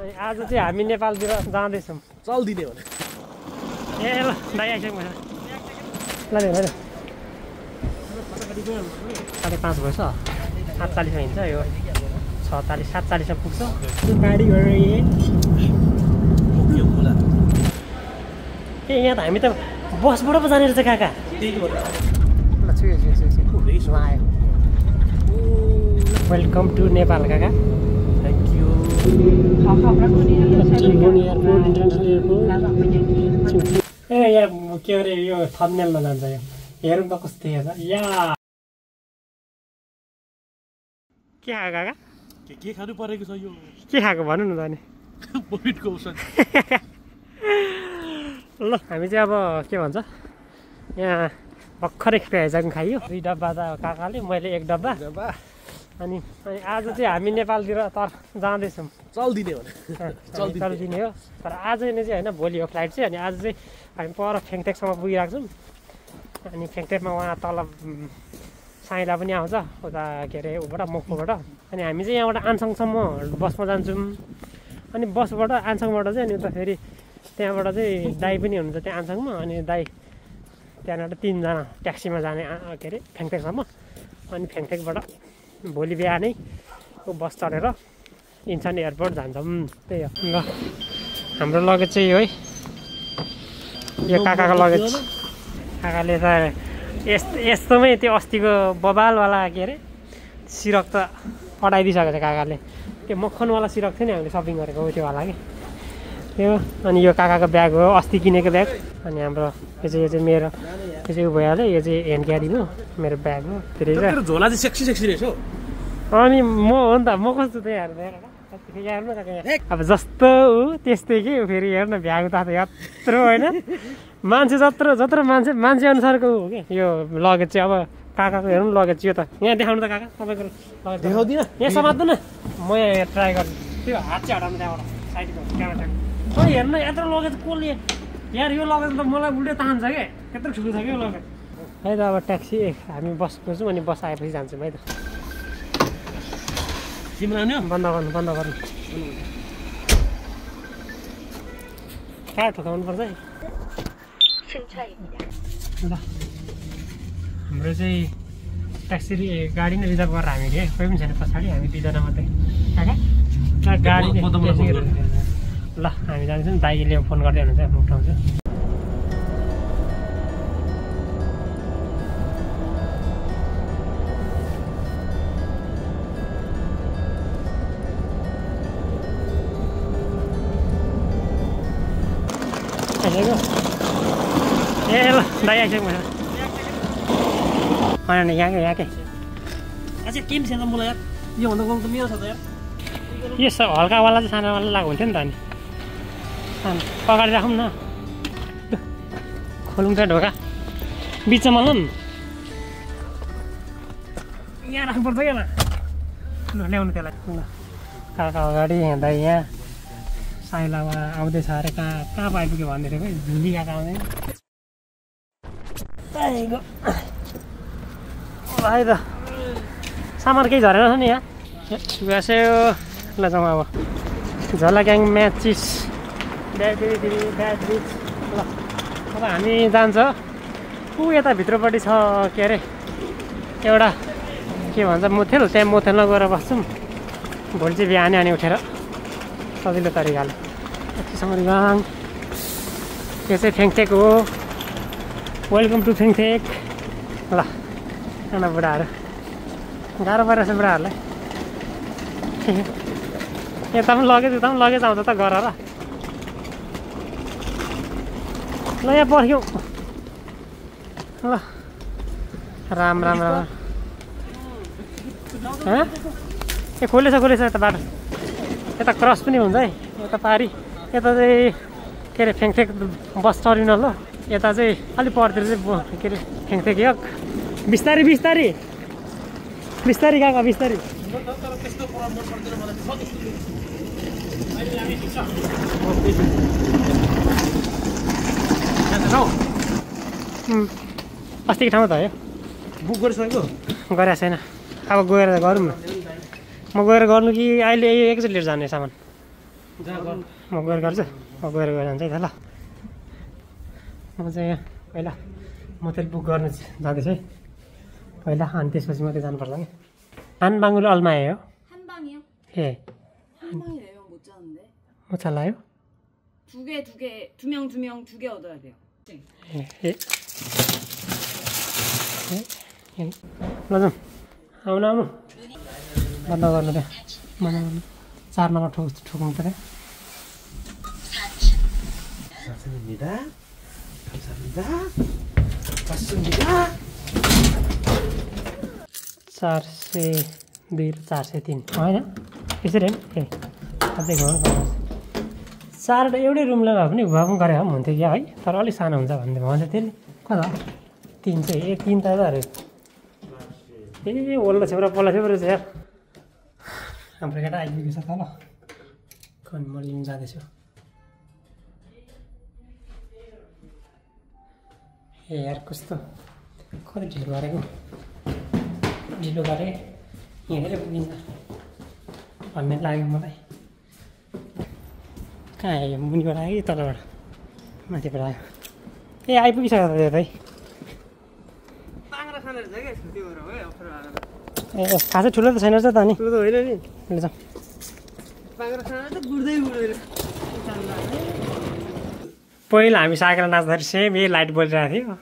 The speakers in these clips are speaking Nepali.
आज चाहिँ हामी नेपालतिर जाँदैछौँ। चल्दिने भने ए ल दाइ आइसक्यो मैले ल ल 5:30 भएछ 48 हिँड्छ यो 46 47 पुग्छ गाडी गरेर ए यहाँ त हामी त बसबाट पो जाने रहेछ काका ल छु आयो वेलकम टु नेपाल काका thank you airport international airport ए यहाँ के अरे यो थम्बनेलमा जान्छ यो हेरौँ त कस्तो हेर्छ या के खाएको काका के खानु परेको छ यो के खाएको भन्नु न त अनि कोभिडको औषध ल हामी चाहिँ अब के भन्छ यहाँ भर्खरै प्याजन खाइयो 2 डब्बा त काकाले मैले 1 डब्बा अनि आज चाहिँ हामी नेपालतिर तर जाँदैछौँ चल्दिने भने चल्दिने हो तर आज नै चाहिँ होइन भोलि हो फ्लाइट चाहिँ अनि आज चाहिँ हामी पर फेङटेकसम्म पुगिरहेको छौँ अनि फेङटेकमा उहाँ तल साइला पनि आउँछ उता के अरे उबाट मकपुबाट अनि हामी चाहिँ यहाँबाट आन्सङसम्म बसमा जान्छौँ अनि बसबाट आन्सङबाट चाहिँ अनि उता फेरि त्यहाँबाट चाहिँ दाई पनि हुनुहुन्छ त्यहाँ आन्सङमा अनि दाई त्यहाँबाट 3 जना ट्याक्सीमा जाने के अरे फेङटेकसम्म अनि फेङटेकबाट भोलि बिहानै बस चढेर इन्सान एयरपोर्ट जान्छौँ त्यही हो ल हाम्रो लगेज चाहिँ यो है यो काकाको लगेज काकाले त यस्तोमै त्यो अस्तिको बबालवाला के अरे सिरक त पठाइदिइसकेको छ काकाले त्यो मक्खनवाला सिरक थियो नि हामीले सपिङ गरेको त्यो वाला कि त्यो अनि यो काकाको ब्याग हो अस्ति किनेको ब्याग अनि हाम्रो यो चाहिँ मेरो यो चाहिँ भइहाल्यो यो चाहिँ ह्यान्ड क्यारी हो मेरो ब्याग हो तेरो झोला चाहिँ सेक्सी रहेछ हौ अनि म हो नि त म कस्तो त्यही हेर्नु अब जस्तो ऊ त्यस्तै के फेरि हेर्नु भ्याग त यत्रो होइन मान्छे जत्रो मान्छे अनुसारको हो कि यो लगेज चाहिँ अब काकाको हेर्नु लगेज यो त यहाँ देखाउनु त काका तपाईँको लगेज देखाउँदिनँ यहाँ समात्नु न म यहाँ ट्राई गर्छु त्यो हात चाहिँ हटाउनु त्यहाँबाट साइडको क्यामेरा हेर्नु यत्रो लगेज कसले यार यो लगेज त मलाई उल्टै तान्छ क्या यत्रो ठुलो छ कि यो लगेज है त अब ट्याक्सी हामी बस कुर्छौँ अनि बस आएपछि जान्छौँ है त बन्द गर्नु कहाँ ठोकाउनु पर्छ है ल हाम्रो चाहिँ ट्याक्सी गाडी नै रिजर्भ गरेर हामीले कोही पनि छैन पछाडि हामी 2 जना मात्रै काका गाडी ल हामी जान्छौँ दाइले फोन गर्दै हुनुहुन्छ म उठाउँछु ए ल दाइ आइसक्यो मैले होइन यहाँकै अझै केही छैन मलाई यार यो भन्दा कम त मेरो छ त यार यो हल्कावाला चाहिँ सानोवाला लाग्यो हुन्थ्यो नि त अनि अगाडि राखौँ न खोलौँ त ढोका बिचमा ल यहाँ राख्नुपर्छ क्या ल ल्याउनु त्यसलाई ल काका अगाडि हिँड्दा यहाँ साइलामा आउँदैछ अरे कहाँ आइपुग्यो भन्दै थियो है झुली काका आउँदैन है त सामान केही झरेन छ नि यहाँ गयो ल जाउँ अब झलाक्याङ म्याचिस ब्याट्रिज ल अब हामी जान्छ ऊ यता भित्रपट्टि छ के अरे एउटा के भन्छ मोथेल त्यहाँ मोथेलमा गएर बस्छौँ भोलि चाहिँ बिहानै अनि उठेर सजिलो तरिकाले गाङ त्यो चाहिँ फेङटेक हो वेलकम टु फेङटेक ल खाना बुढाहरू गाह्रो परेछ बुढाहरूलाई यता पनि लगेज आउँछ त गर र ल यहाँ पर्ख्यौँ ल राम ए खोलेछ यता बाटो यता क्रस पनि हुन्छ है यता पारी यता चाहिँ के अरे फेङटेक बस टर्मिनल हो यता चाहिँ अलिक परतिर चाहिँ के अरे फेङटेक यक बिस्तारी काका बिस्तारी अस्तिको ठाउँमा त हो बुक गरिसकेको गरेको छैन अब गएर गरौँ न म गएर गर्नु कि अहिले एकचोटि लिएर जाने सामान म गएर गर्छु म गएर जान्छ है त ल म चाहिँ यहाँ पहिला मोटेल बुक गर्न जाँदैछु है पहिला अनि त्यसपछि मात्रै जानुपर्छ कि 한방으로 얼마예요? 한방이요? 예. 한방이래요. 못 자는데. 뭐 잘라요? 두 명, 두 개 얻어야 돼요. 예. 예. 예. लजम आउनु आउनु बन्द गर्नु त्यहाँ मलाई 4 नम्बर ठोक्नु पर्यो 감사합니다. 감사합니다. 맞습니다. 402 र 403 होइन यसरी होइन ए अझै घुमाउनु पर्छ 4 एउटै रुमलाई भए पनि भए पनि गरे भए पनि हुन्थ्यो क्या है तर अलिक सानो हुन्छ भन्दै भन्छ त्यसले कता 3 चाहिँ ए 3 त अरे ए ओल्लो छेउरा पल्लो छेउरा छ यार हाम्रो केटा आइपुगेको छ तल कन म लिन जाँदैछु ए यार कस्तो कति ढिलो गरेको ढिलो गरेँ हिँडेर पुगिन्छ भन्ने लाग्यो मलाई कहाँ आयो मुनिबाट आयो कि तलबाट माथिबाट आयो ए आइपुगिसक्यो त ए खासै ठुलो त छैन रहेछ त अनि ठुलो त होइन नि ल बाँगरा खाना त गुड्दै गुड्दैन पहिला हामी साकेर नाच्दाखेरि सेम यही लाइट बलिरहेको थियो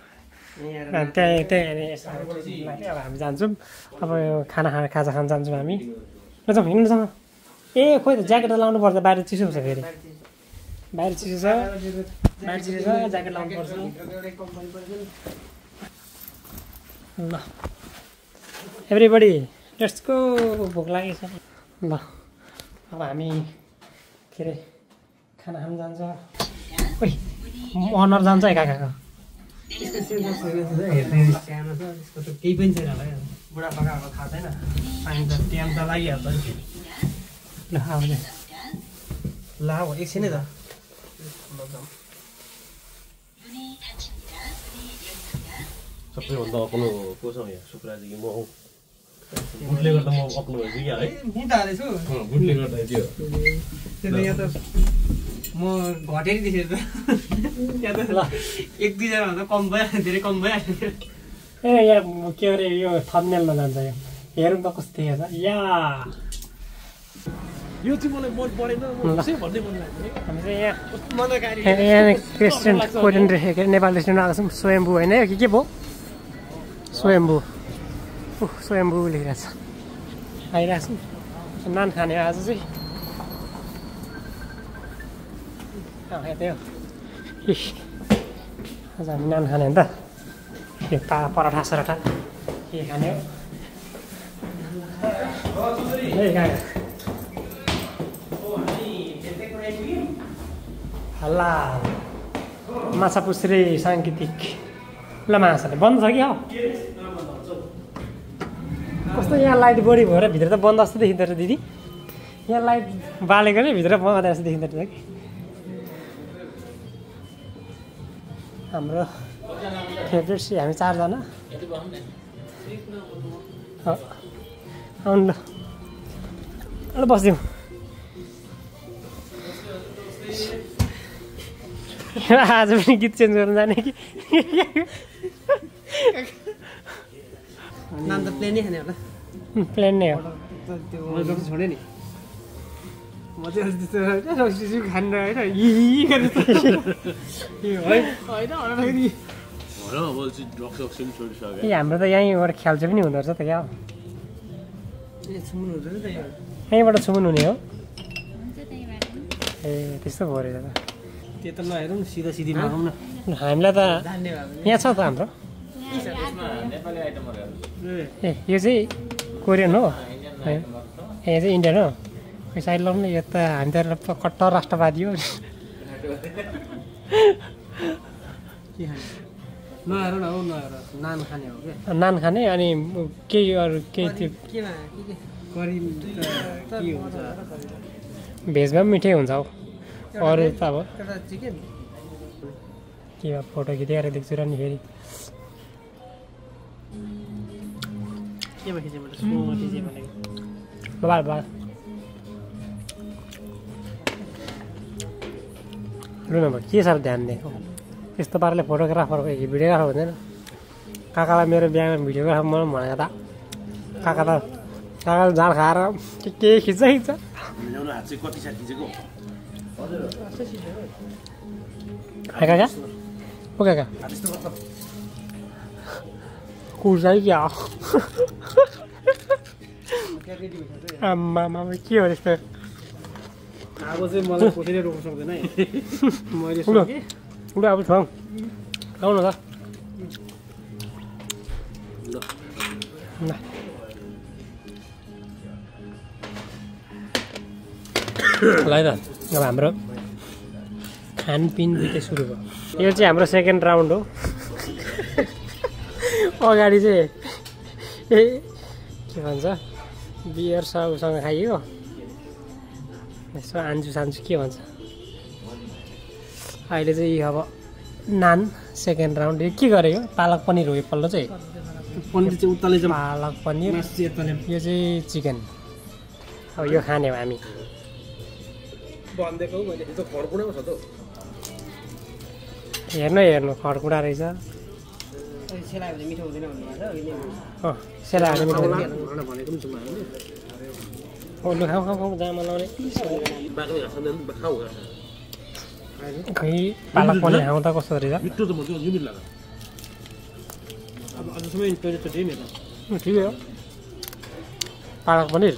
त्यही अब हामी जान्छौँ अब खाजा खान जान्छौँ हामी ल जाउँ हिँड्नु जाउँ ए खोइ त ज्याकेट त लाउनु पर्छ बाहिर चिसो छ फेरि बाहिर चिसो छ ज्याकेट लाउनु पर्छ ल एभ्रिबडी लेट्स गो भोक लागेको छ ल अब हामी के अरे खाना खानु जान्छ ओइ अनर जान्छ है काकाको सानो छ यसको त केही पनि छैन होला बुढापाकाको थाहा छैन पानी त ट्याम त लागिहाल्छ नि ल अब ल अब एकछिन है त सबैभन्दा अग्लो को छ यहाँ शुक्राजी म हौ बुटले गर्दा म अग्लो भएछु क्या है बुट हालेछु बुटले गर्दा त्यो यहाँ त म घटेर देखेँ त यहाँ त ल 1-2 जना भन्दा कम भइहाल्यो धेरै कम भइहाल्यो ए यहाँ के अरे यो थम्बनेलमा जान्छ यो हेरौँ त कस्तो देखेछ या यो चाहिँ मलाई मन परेन म कसै भन्दै मन लाग्यो हामी चाहिँ यहाँ मनकारी यहाँ क्रिस्चियन कोरियन के नेपाल रेस्टुरेन्ट आएको छौँ स्वयम्भू होइन यो के भयो स्वयम्भू स्वयम्भू लेखिरहेको छ आइरहेको छौँ नान खाने आज चाहिँ त्यही हो आज हामी नान खाने हो नि त यो पराठा सराठा के खाने हो हल्ला माछा पुछ्रे साङ्गीतिक ल माछाले बन्द छ कि हौ कस्तो यहाँ लाइट बढी भएर भित्र त बन्द जस्तो देखिँदो रहेछ दिदी यहाँ लाइट बालेको नै भित्र बन्द जस्तो देखिँदो रहेछ कि हाम्रो फेभरेट हामी 4 जना आउनु ल बस्दिउँ आज पनि गीत चेन्ज गर्नु जाने कि नाम त प्लेनै खाने होला प्लेन नै हो त्यो मैले छोडेँ नि म चाहिँ अस्ति त्यस्तो खान्न होइन होइन ए हाम्रो त यहीँबाट ख्याल्छ पनि हुँदो रहेछ त क्या ए छुम्नु हुँदैन त यो यहीँबाट छुमुन हुने हो ए त्यस्तो भयो रहेछ त त्यो त नहेरौँ सिधा सिधी नखाउँ न हामीलाई त जान्ने भयो यहाँ छ त हाम्रो ए यो चाहिँ कोरियन हो ए यो चाहिँ इन्डियन हो यो साइड लाउनु न यो त हामी त कट्टर राष्ट्रवादी हो के खाने नहेर न हौ नहेर नान खाने हो क्या नान खाने अनि केही अरू केही त्यो केमा के करी त के हुन्छ भेजमा पनि मिठै हुन्छ हौ अरू त अब एउटा चिकन के भयो फोटो खिचेर देख्छु र नि फेरि केमा खिचेँ मैले सोमा खिचेँ भनेको बाबा लु न के साह्रो ध्यान दिएको यस्तो पाराले फोटोग्राफर भिडियोग्राफर हुँदैन काकालाई मेरो बिहामा भिडियोग्राफर मलाई भनेको त काकाले जाँड खाएर के खिच्छ काका ओ काका कुर्छ क्या आम्मा के हो यस्तो अब चाहिँ मलाई कसैले रोक्न सक्दैन है मैले उडा अब छौँ आउनु त ल त अब हाम्रो खानपिन चाहिँ सुरु भयो यो चाहिँ हाम्रो सेकेन्ड राउन्ड हो अगाडि चाहिँ के भन्छ बियर उसँग खाइयो यसो आन्जु सान्जु के भन्छ अहिले चाहिँ अब नान सेकेन्ड राउन्ड यो के गरेको पालक पनिर हो यो पल्लो चाहिँ पनिर चाहिँ उत्तालै चाहिँ पालक पनिर यो चाहिँ चिकन अब यो खाने हो हामी भनिदिएको मैले त्यो खडकुँडा छ त हेर्नु खडकुँडा रहेछ सेलायो भने मिठो हुँदैन भन्नुभएको सेलाएर मिठो भनेको पनि छौँ हामीले लु खाऊ जामा लाउने खै पालक पनिर खाउँ त कस्तो रहेछ अब अझसम्म टोइलेट चाहिँ मेरो ठिकै हो पालक पनिर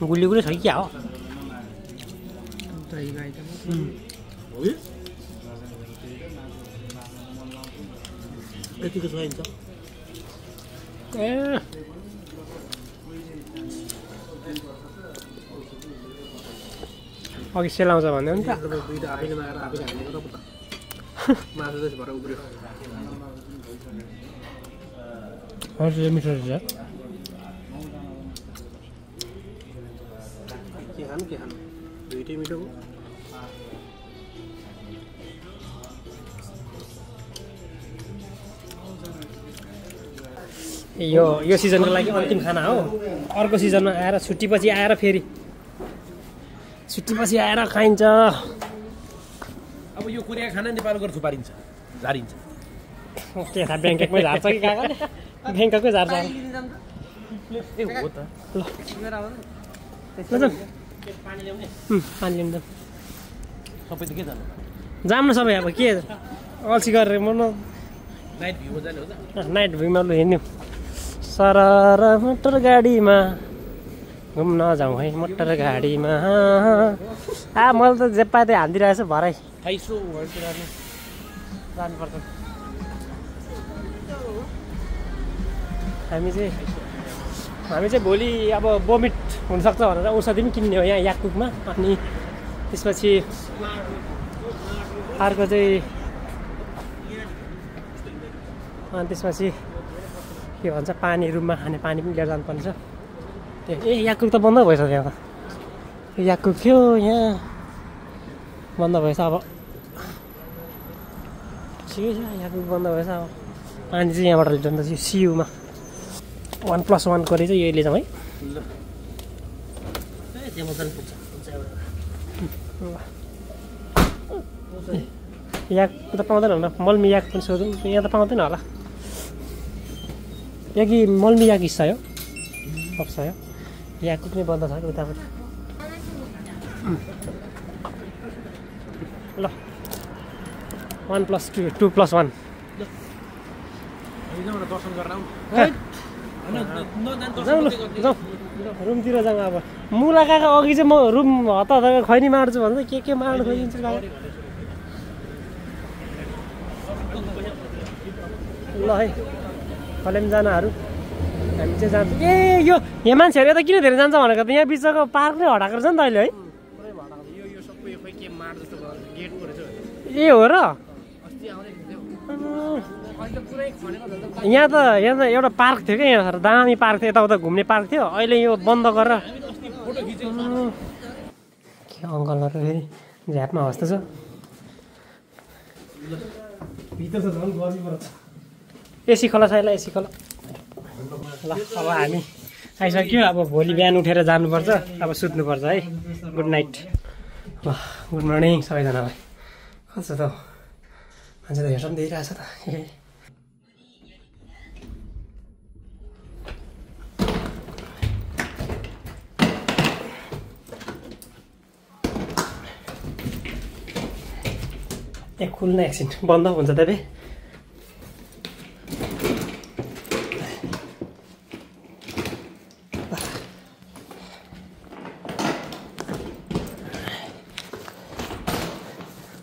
गुलियो छ कि क्या हो यतिको चाहिन्छ ए अघि सेलाउँछ भन्दै नि त दुईवटा आफैले लगाएर आफैले हालेको त मासु चाहिँ भएर उब्रियो हजुर मिठो रहेछ के खानु दुइटै मिठो हो यो सिजनको लागि अन्तिम खाना हो अर्को सिजनमा आएर छुट्टीपछि आएर फेरि छुट्टीपछि आएर खाइन्छ अब यो कोरिया खाना नेपाल गएर थुपारिन्छ झारिन्छ के थाहा ब्याङ्ककै झार्छ कि काकाले ब्याङ्ककै झार्छ ए हो त पानी ल्याउनु सबै त के जानु जाम न सबै अब के अल्छी गरेर म नाइट भ्यूमा जाने हो त नाइट भ्यूमा लु हिँड्नु सरर मोटर गाडीमा घुम्न जाउँ है मोटर गाडीमा मैले त जे पाए त्यही हालिदिइरहेको छु भरै थाइसो जानुपर्छ हामी चाहिँ भोलि अब बोमिट हुनसक्छ भनेर औषधि पनि किन्ने हो यहाँ याकुबमा अनि त्यसपछि अर्को चाहिँ अनि त्यसपछि के भन्छ पानी रुममा खाने पानी पनि लिएर जानुपर्ने छ त्यो याकुब त बन्द भएछ त्यहाँ त याकुब थियो यहाँ बन्द भएछ अब ठिकै छ याकुब बन्द भएछ अब पानी चाहिँ यहाँबाट लिन्छ नि त सियुमा 1+1 को चाहिँ यो लिन्छौँ है याक त पाउँदैन होला मल्मी याक पनि सोधौँ यहाँ त पाउँदैन होला यहाँ कि मल्मी याक हिस्सा हो पक्ष हो याकको पनि बन्द छ कि उतापट्टि ल 1+2 2+1 दर्शन गरेर जाउँ रुमतिर जाउँ अब मुला काका अघि चाहिँ म रुम हतार खैनी मार्छु भन्छ के मार्नु खोजिन्छ काका ल है कलेम जानाहरू हामी चाहिँ जान्छौँ ए यो यहाँ मान्छेहरू यता किन धेरै जान्छ भनेको त यहाँ बिचको पार्क नै हटाएको रहेछ नि त अहिले है ए हो र यहाँ त एउटा पार्क थियो क्या यहाँ दामी पार्क थियो यताउता घुम्ने पार्क थियो अहिले यो बन्द गरेर के अङ्कलहरू फेरि झ्यापमा हस्ता छ एसी खोला छ यसलाई एसी खोला ल अब हामी आइसक्यो अब भोलि बिहान उठेर जानुपर्छ अब सुत्नुपर्छ है गुड नाइट ल गुड मर्निङ सबैजनालाई। कस्तो त मान्छे त हेर्छौँ देखिरहेछ त खुल्न एकछिन बन्द हुन्छ तपाईँ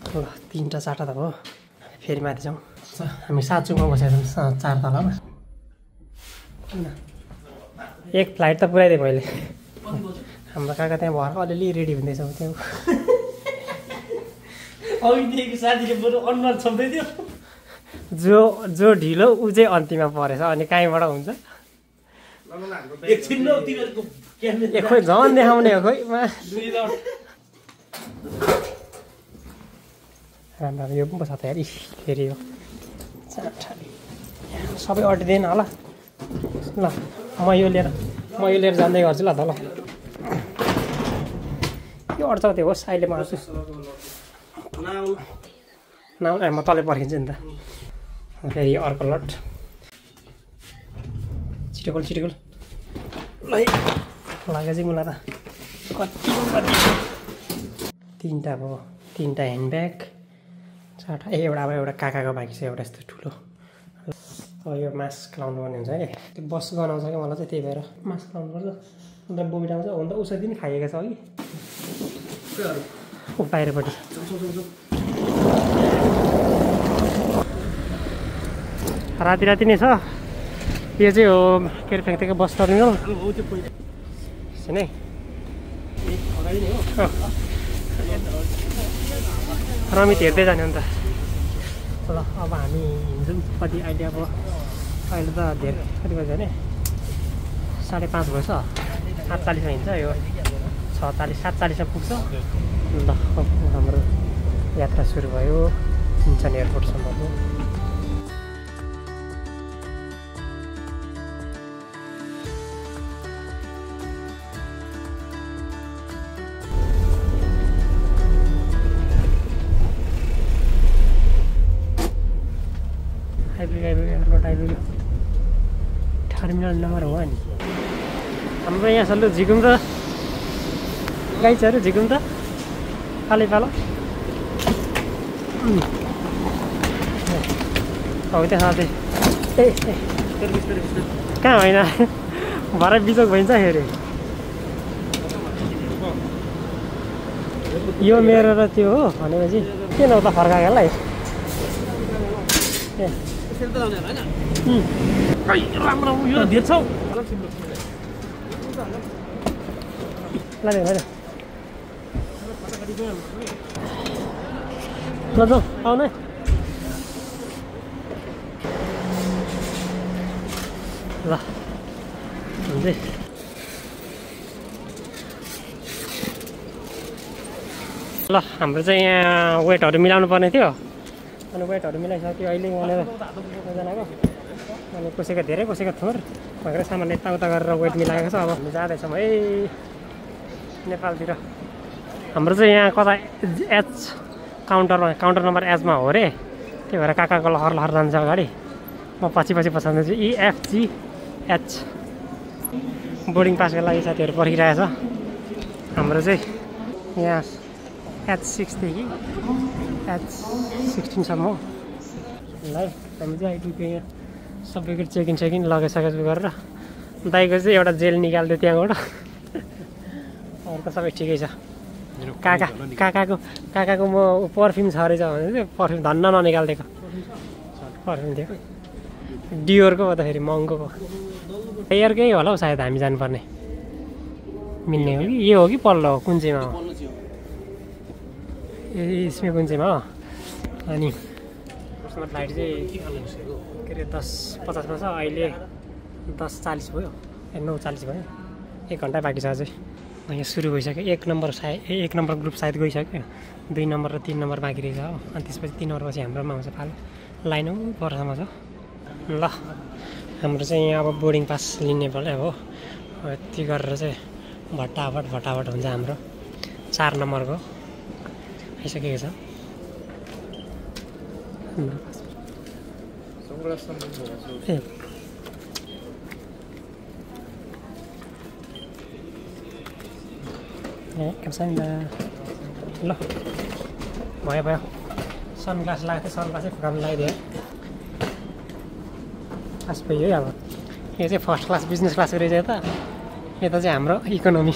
ल 3टा 4टा त भयो फेरि माथि जाउँ हामी 7 चुकमा बसेका छौँ 4 तलामा एक फ्लाइट त पुऱ्याइदिएँ मैले हाम्रो काका त्यहाँ भएर अलिअलि रेडी हुँदैछ त्यहाँ अघिदेखि साथीले बरु अनुहार छम्दै थियो जो ढिलो ऊ चाहिँ अन्तिममा परेछ अनि कहीँबाट हुन्छ एकछिन खोइ झन् देखाउने हो खोइ राम्रो यो पनि पो छ त यार फेरि यो सबै अटिँदैन होला ल म यो लिएर जाँदै गर्छु ल त ल यो अड्छ त्यो होस् अहिले म आउँछु नआउनु म तलै पर्खिन्छु नि त फेरि अर्को लट छिटोकोल ल लाग्यो चाहिँ मलाई त कति 3टा भयो 3टा ह्यान्डब्याग 4टा एउटा काकाको बाँकी छ एउटा यस्तो ठुलो अब यो मास्क लाउनु पर्ने हुन्छ है त्यो बस गनाउँछ क्या मलाई चाहिँ त्यही भएर मास्क लाउनुपर्छ अन्त बोबिट आउँछ हुन त औषधि पनि खाइएको छ अघि बाहिरपट्टि राति नै छ यो चाहिँ हो के अरे फ्याक्ट्रीको बस टर्मिनल नै रमित हेर्दै जाने अन्त ल अब हामी हिँड्छौँ कति अहिले त धेरै कति बज्यो भने 5:30 भएछ 48मा हिँड्छ यो 47:40मा पुग्छ ल हाम्रो यात्रा सुरु भयो इन्चन एयरपोर्टसम्मको टर्मिनल नम्बर 1 हाम्रो यहाँ सल्लु झिकुम त गाइजहरू झिकुम त पालै पालो हो त्यो साथै कहाँ होइन भरे बिचोक भइन्छ फेरि यो मेरो र त्यो हो भनेपछि किन उता फर्काएकोलाई राम्रो यो धेर ल जाउँ आउनु है ल हुन्छ ल हाम्रो चाहिँ यहाँ वेटहरू मिलाउनु पर्ने थियो अनि वेटहरू मिलाइसक्यो अहिले यहाँनिर एकजनाको अनि कसैको धेरै कसैको थोर भएर सामान यताउता गरेर वेट मिलाएको छ अब हामी जाँदैछौँ है नेपालतिर हाम्रो चाहिँ यहाँ कता काउन्टर नम्बर एचमा हो अरे त्यही भएर काकाको लहर जान्छ अगाडि म पछि पछाउँदैछु EFGH बोर्डिङ पासको लागि साथीहरू पर्खिरहेछ हाम्रो चाहिँ यहाँ H6 देखि H16सम्म हो ल हामी चाहिँ आइपुग्यो यहाँ सबैको चेकिङ लगेज गरेर दाइको चाहिँ एउटा जेल निकाल्दियो त्यहाँबाट अरू त सबै ठिकै छ काकाको म पर्फ्युम छ रहेछ भने चाहिँ पर्फ्युम धन्न ननिकालिदिएको पर्फ्युम थियो डियोरको हो त फेरि महँगोको एयरकै होला हौ सायद हामी जानुपर्ने मिल्ने हो कि यो हो कि पल्लो हो कुन चाहिँमा हो यसमा कुन चाहिँमा हो अनि फ्लाइट चाहिँ के अरे 10:50मा छ अहिले 10:40 भयो 9:40 भयो 1 घन्टा बाँकी छ अझै यहाँ सुरु भइसक्यो 1 नम्बर ग्रुप सायद गइसक्यो 2 नम्बर र 3 नम्बर बाँकी रहेछ हो अनि त्यसपछि 3 नम्बरपछि हाम्रोमा आउँछ पालो लाइन पर्समा छ ल हाम्रो चाहिँ यहाँ अब बोर्डिङ पास लिने बेला हो यति गरेर चाहिँ भट्टाभट हुन्छ हाम्रो 4 नम्बरको आइसकेको छ kamsahamnida ल भयो सनग्लास लगाएको थिएँ सनग्लासै फुकाउनु लगाइदियो खास भयो है अब यो चाहिँ फर्स्ट क्लास बिजनेस क्लास रहेछ यता यता चाहिँ हाम्रो इकोनोमी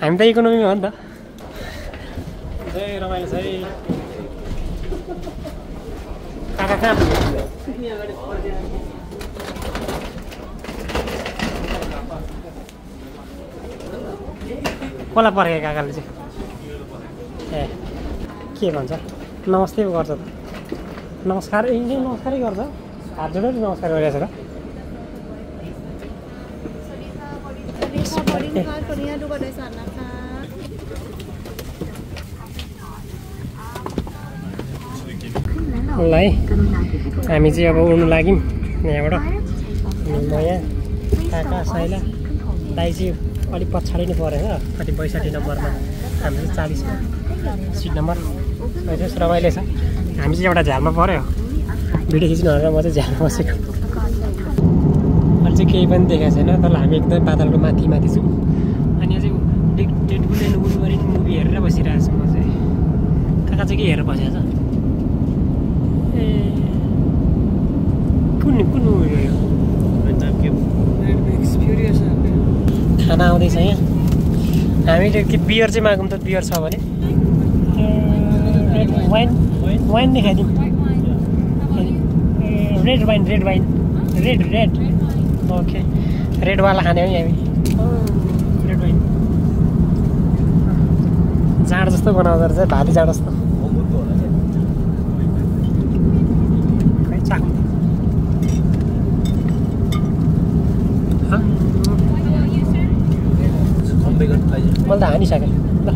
हामी त इकोनोमीमा हो नि त चाहिँ रमाइलो छ है काका कहाँ कसलाई पर्खेको काकाले चाहिँ ए के भन्छ नमस्ते पो गर्छ त नमस्कार नमस्कारै गर्छ हात जोडेर नमस्कार गरिरहेछ र ल है हामी चाहिँ अब उड्नु लाग्यौँ यहाँबाट म यहाँ काका साइला दाइ चाहिँ अलिक पछाडि नै परेछ कति 62 नम्बरमा हाम्रो चाहिँ 40 सिट नम्बर रमाइलो छ हामी चाहिँ एउटा झ्यालमा पऱ्यो भिडियो खिच्नु भनेर म चाहिँ झ्यालमा बसेको अहिले चाहिँ केही पनि देखाएको छैन तर हामी एकदमै बादलको माथि छौँ अनि यहाँ चाहिँ डेडपुल एन्ड वुल्भरिन मुभी हेरेर बसिरहेको छु म चाहिँ काका चाहिँ के हेरेर बसेको छ ए कुन मुभी हो खाना आउँदैछ यहाँ हामीले के बियर चाहिँ मागौँ त बियर छ भने वाइन नै खाइदिउँ रेड वाइन रेड ओके रेडवाला खाने हो नि हामी रेड वाइन जाँड जस्तो बनाउँदो रहेछ भाली जाँड जस्तो खै चाख्नु मैले त हानिसकेँ ल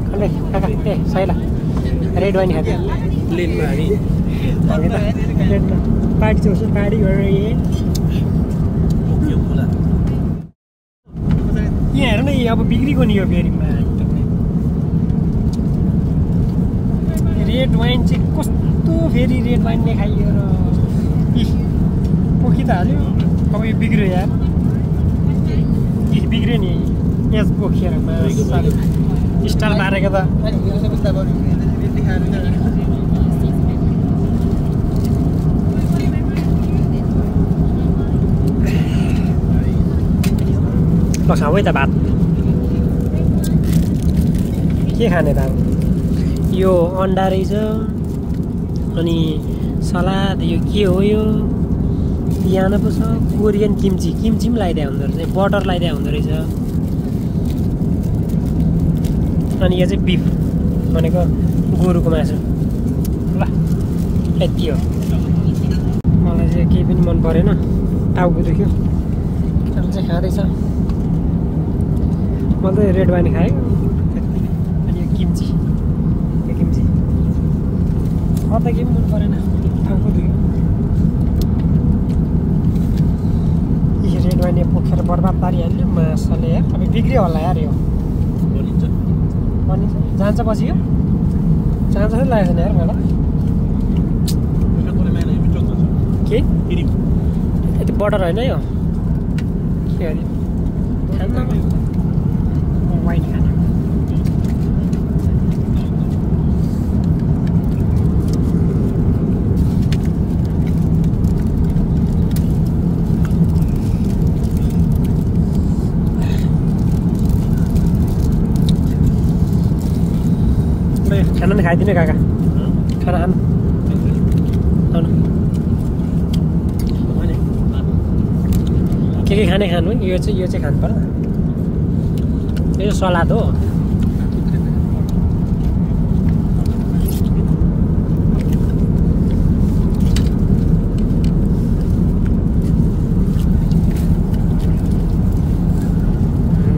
खन्डै काका ए साइला रेड वाइन खाँदै प्लेनमा हामी त रेडमा पार्टी चाहिँ पार्टी गरेर यहाँ हेर न अब बिग्रीको नि यो बेरीमा रेड वाइन चाहिँ कस्तो फेरि रेड वाइन नै खाइयो र पोखी त हाल्यो अब यो बिग्रियो यार बिग्रियो नि प्याज पोखिएर स्टाइल मारेको त खाऊ है त भात के खाने त अब यो अन्डा रहेछ अनि सलाद यो के हो यो यहाँ पो छ कोरियन किम्ची पनि लगाइदिया हुँदो रहेछ बटर लगाइदिया हुँदो रहेछ अनि यो चाहिँ बिफ भनेको गोरुको मासु ल यति हो मलाई चाहिँ केही पनि मन परेन टाउको दुख्यो अनि चाहिँ खाँदैछ मैले त रेड वाइन खाएँ अनि यो किम्ची अरू त केही पनि मन परेन टाउको दुख्यो रेड वाइन पोखेर बर्बाद पारिहाल्यो मासले यार अब बिग्रियो होला यार यो बनिन्छ जान्छ पछि यो जान्छ जस्तो लागेको छैन यार मलाई के यति बटर होइन यो के अरे खानु वाइन खाने खाना नि खाइदिनु काका खाना खानु आउनु के खाने खानु यो चाहिँ खानु पर्छ यो सलाद हो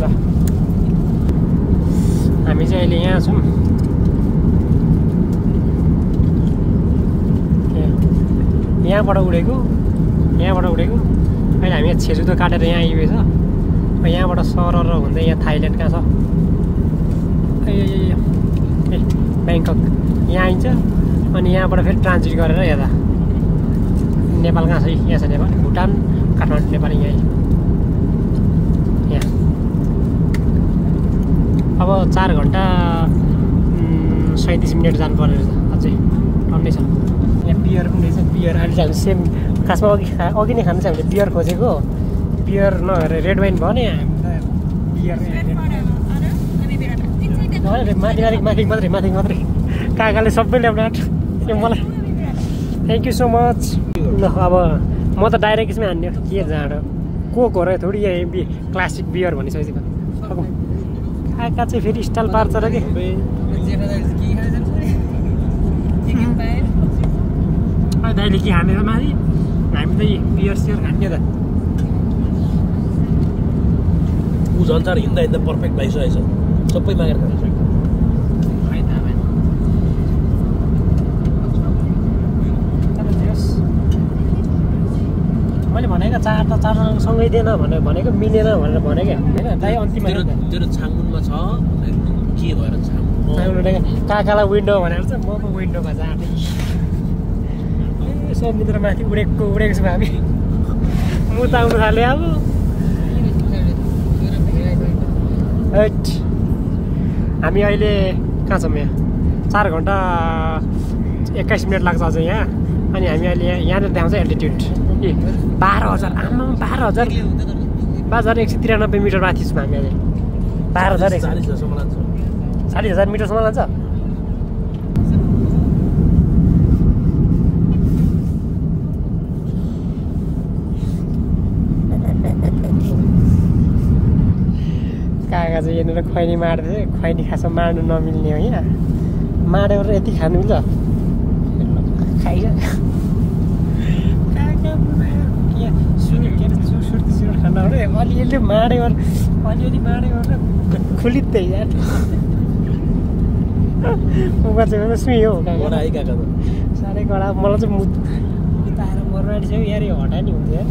ल हामी चाहिँ अहिले यहाँ छौँ यहाँबाट उडेको अहिले हामी यहाँ छेजुतो काटेर यहाँ आइपुगेछ यहाँबाट सरर हुँदै यहाँ थाइल्यान्ड कहाँ छ ए ब्याङ्कक यहाँ आइन्छ अनि यहाँबाट फेरि ट्रान्जिट गरेर यता नेपाल कहाँ छ यहाँ छ नेपाल भुटान काठमाडौँ नेपाल यहाँ अब 4 घन्टा 37 मिनट जानुपर्ने रहेछ अझै टन्नै छ यहाँ बियर पनि रहेछ बियर अहिले चाहिँ हामी सेम खासमा अघि नै खानु चाहिँ हामीले बियर खोजेको बियर नभएर रेड वाइन भयो नि बियर माथि मात्रै काकाले सबै ल्याउनु आँट्यो मलाई थ्याङ्क यू सो मच ल अब म त डाइरेक्ट यसमै हान्ने के जाँडो कोक हो र थोडी क्लासिक बियर भनिसकेको अब काका चाहिँ फेरि स्टाइल पार्छ र के दाइले के खाने माथि हामी त बियर सियर खाने त ऊ झन् चाँडो हिँड्दा हिँड्दा पर्फेक्ट भइसकेको छ सबै मागेर खान्छ मैले भनेको चारसँगै दिएन भनेर भनेको मिलेन भनेर भनेको होइन दाइ अन्तिममा तेरो छाङमुनमा छ के भएर छाङ काकालाई विन्डो भनेर चाहिँ म पो विन्डोमा जाने समुद्रमाथि उडेको छु हामी मुत आउनु थाल्यो अब हामी अहिले कहाँ छौँ यहाँ 4 घन्टा 21 मिनट लाग्छ अझ यहाँ अनि हामी अहिले यहाँनिर देखाउँछ एल्टिट्युड 12,000 आमा 12,193 मिटर माथि छौँ हामी अहिले 40,000 मिटरसम्म लान्छ काका चाहिँ यहाँनिर खैनी मार्दै खैनी खासमा मार्नु नमिल्ने हो यहाँ माडेर यति खानु मिल्छ खाइस काका सुर खाना हो अलिअलि माडेर खुलिँदै यार चाहिँ सुई हो काका साह्रै कडा मलाई चाहिँ मुद बिताएर मर्नु छ यार यो हटा नि हुन्थ्यो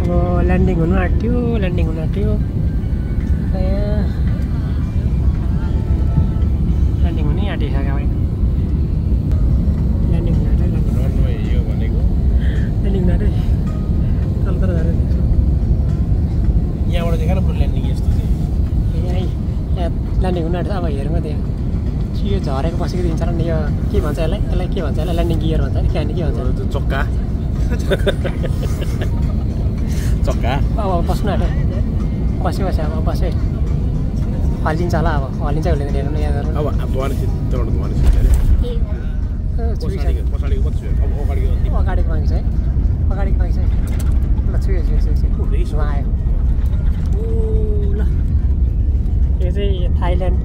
अब ल्यान्डिङ हुनु आँट्यो ल्यान्डिङ हुनु आँट्यो ल्यान्डिङ हुनै आँटिसक्यो अब ल्यान्डिङ हुनु आँट्यो ल्यान्डिङ हुनु आँट्यो तल तर झरेर यहाँबाट देखाएर म ल्यान्डिङ यस्तो चाहिँ यहाँ ल्यान्डिङ हुनु आँट्छ अब हेरौँ त्यहाँ यो झरेको बसेको दिन्छ र नि यो के भन्छ यसलाई के भन्छ यसलाई ल्यान्डिङ गियर भन्छ नि त्यहाँदेखि के भन्छ चक्का चक्का अब बस्नु आँट्यो बस्यो अब बस्यो हल्लिन्छ होला अब हल्लिन्छ हेर्नु न यहाँ गर्नु अब अगाडिको माग्छ है अगाडिको माग्छ है ल छुयो आयो ओ ल यो चाहिँ थाइल्यान्ड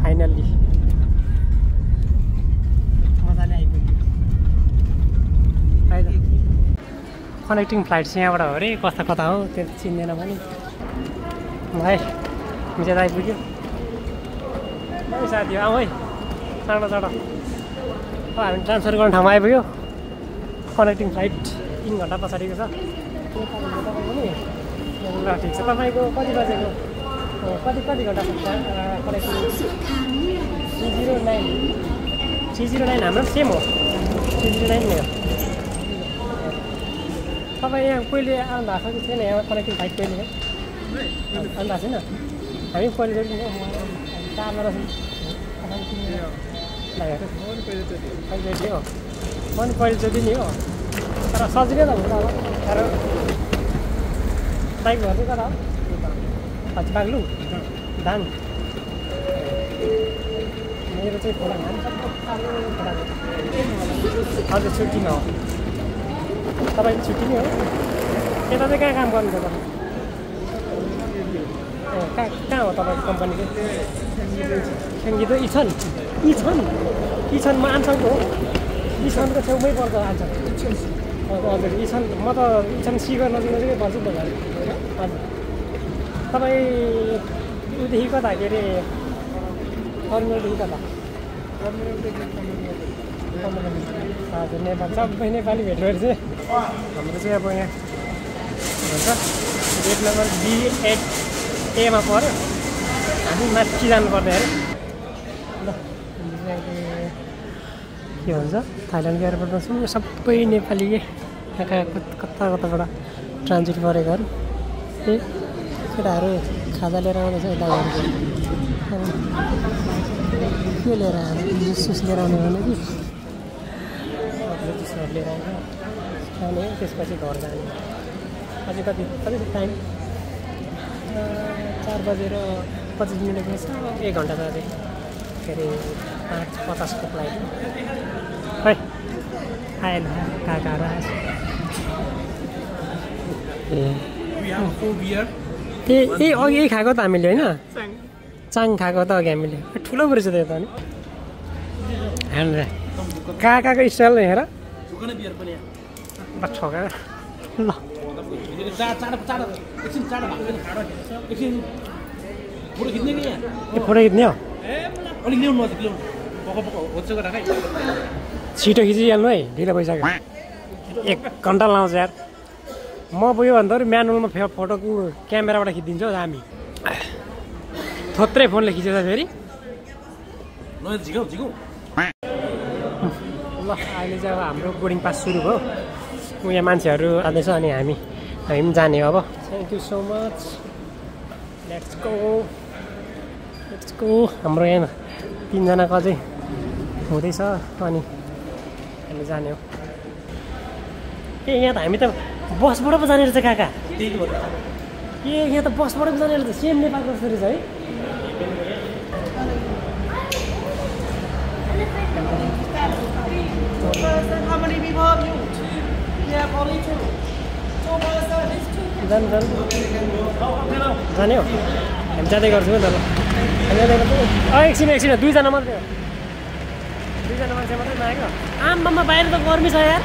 फाइनल्ली मजाले आइपुग्यो आइज कनेक्टिङ फ्लाइट चाहिँ यहाँबाट हो अरे कता हो त्यो चिन्दैन पनि भाइ मिचेर आइपुग्यो साथी आऊ है चाँडो अब हामी ट्रान्सफर गर्ने ठाउँमा आइपुग्यो कनेक्टिङ फ्लाइट 3 घन्टा पछाडिको छ ल ठिक छ तपाईँको कति बजेको कति घन्टा कनेक्टिङ 309 हाम्रो सेम हो 309 नै हो तपाईँ यहाँ पहिले आउनु भएको कि छैन यहाँ कनेक्टिङ फ्लाइट पहिले आउनु भएको छैन हामी पहिले चारजना हो म नि पहिलोचोटि नि हो तर सजिलै त हुन्छ अब तर बाइक घर चाहिँ कता हो हजुर बाग्लु दाङ मेरो चाहिँ खोला घाम हजुर छुट्टीमा हो तपाईँको छुट्टी नै हो यता चाहिँ कहाँ काम गर्नुहुन्छ तपाईँ कहाँ हो तपाईँको कम्पनी चाहिँ सङ्गीत इछनमा आन्सङको हो इछनको छेउमै पर्छ आन्सङ हजुर इछन म त इछन सिगर नजिकै पर्छु त हजुर तपाईँ उदेखि कता के अरे टर्मिनलदेखि कता हजुर नेपाल सबै नेपाली भेटहरू चाहिँ हाम्रो चाहिँ अब यहाँ भन्छ गेट नम्बर B8A मा पऱ्यो हामी माथि जानुपर्ने अरे ल के भन्छ थाइल्यान्डको एयरपोर्टमा छौँ सबै नेपाली कहाँ कता कताबाट ट्रान्जिट गरेकोहरू केटाहरू खाजा लिएर आउँदैछ यता के लिएर आउने जुस लिएर आउने भने कि जुसहरू लिएर आउँछ खाने त्यसपछि घर जाने अझै कति टाइम 4:25 छ 1 घन्टा त अझै के अरे 5:50 को फ्लाइट खै आएन काकाहरू आएछ ए अघि खाएको त हामीले होइन चाङ खाएको त अघि हामीले ठुलो पो रहेछ त्यो त अनि हेर्नु काकाको स्टाइल हेर ठोका ल फोटो खिच्ने हो छिटो खिचिहाल्नु है ढिलो भइसक्यो 1 घन्टा लाउँछ यार म पुग्यो भने त म्यानुअलमा फोटोको क्यामेराबाट खिचिदिन्छ हौ हामी थोत्रै फोनले खिचेछ फेरि ल अहिले चाहिँ अब हाम्रो बोर्डिङ पास सुरु भयो यहाँ मान्छेहरू आउँदैछ अनि हामी पनि जाने अब thank you so much let's go हाम्रो यहाँ 3 जनाको अझै हुँदैछ अनि हामी जाने हो ए यहाँ त हामी त बसबाट पो जाने रहेछ काका ए यहाँ त बसबाट पो जाने रहेछ सेम नेपालको जस्तो रहेछ है जाने हो हामी जाँदै गर्छौँ नि त ल हामी जाँदै गर्छौँ एकछिन 2 जना मात्रै हो 2 जना मान्छे मात्रै नआएको आम्मामा बाहिर त गर्मी छ यार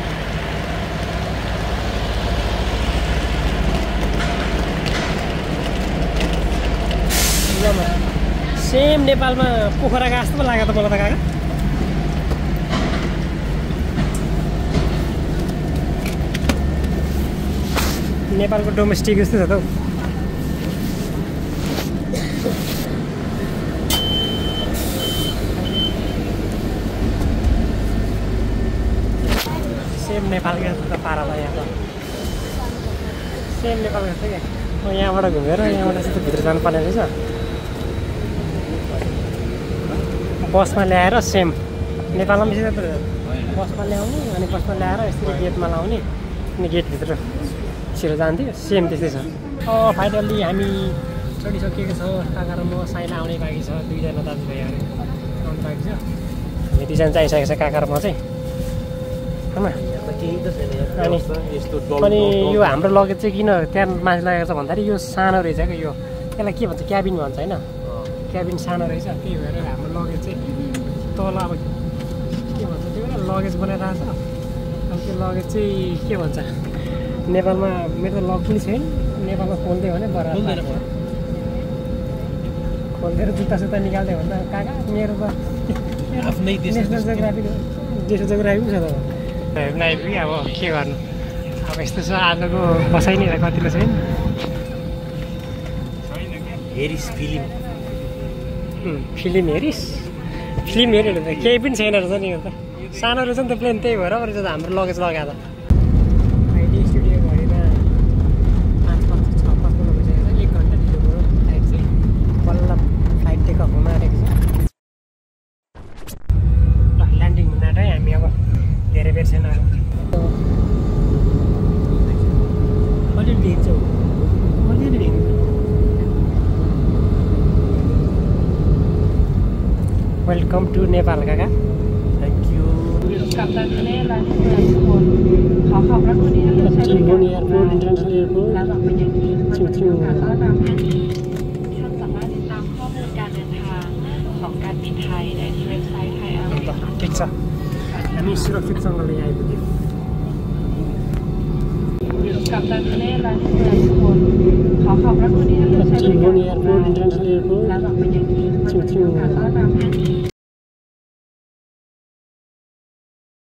सेम नेपालमा पोखराको जस्तो पो लाग्यो त मलाई त काका नेपालको डोमेस्टिक जस्तो छ त सेम नेपालको जस्तो त पारा भयो यहाँ त सेम नेपालको जस्तो क्या म यहाँबाट घुमेर यहाँबाट यस्तो भित्र जानुपर्ने रहेछ बसमा ल्याएर सेम नेपालमा बेसी बसमा ल्याउने अनि बसमा ल्याएर यसरी गेटमा लाउने अनि गेटभित्र छिरो जान्थ्यो सेम त्यस्तै छ फाइनल्ली हामी चढिसकेको छ काका र म साइना आउने बाँकी छ 2 जना दाजुभाइहरू आउनु बाँकी छ हामी 2 जना चाहिसकेको छ काका र म चाहिँ अनि यो हाम्रो लगेज चाहिँ किन त्यहाँ मान्छे लगेको छ भन्दाखेरि यो सानो रहेछ क्या यो त्यसलाई के भन्छ क्याबिन भन्छ होइन क्याबिन सानो रहेछ त्यही भएर हाम्रो लगेज चाहिँ तल अब के भन्छ त्यो लगेज बनाइरहेको छ अब त्यो लगेज चाहिँ के भन्छ नेपालमा मेरो त लक पनि छैन नेपालमा खोल्दै भने बराबर खोलिदिएर जुत्ता सुत्ता निकाल्दै भन्दा काका मेरो त आफ्नै नेसनल जियोग्राफी पनि छ त आइपुग्यो अब के गर्नु अब यस्तो छ आजको बसाइ नै कतिले छैन हेरिस फिल्म हेरिस हेरेर त केही पनि छैन रहेछ नि यो त सानो रहेछ नि त प्लेन त्यही भएर रहेछ त हाम्रो लगेज लगाएर अहिले स्टुडियो घडीमा 5:55 बजिसकेको छ 1 घन्टा ढिलो भयो फ्लाइट चाहिँ बल्ल फ्लाइट टेकअफ हुन आँटेको छ ल ल्यान्डिङ हुन आँट्यो हामी अब धेरै बेर छैन अलिअलि भेट्छौँ अलिअलि भेट्नु वेलकम टु नेपाल काका थ्याङ्क यू चिङबुन एयरपोर्ट इन्टरनेसनल एयरपोर्ट ठिक छ हामी सुरक्षितसँगले आइपुग्यौँ चिङबुन एयरपोर्ट इन्टरनेसनल एयरपोर्ट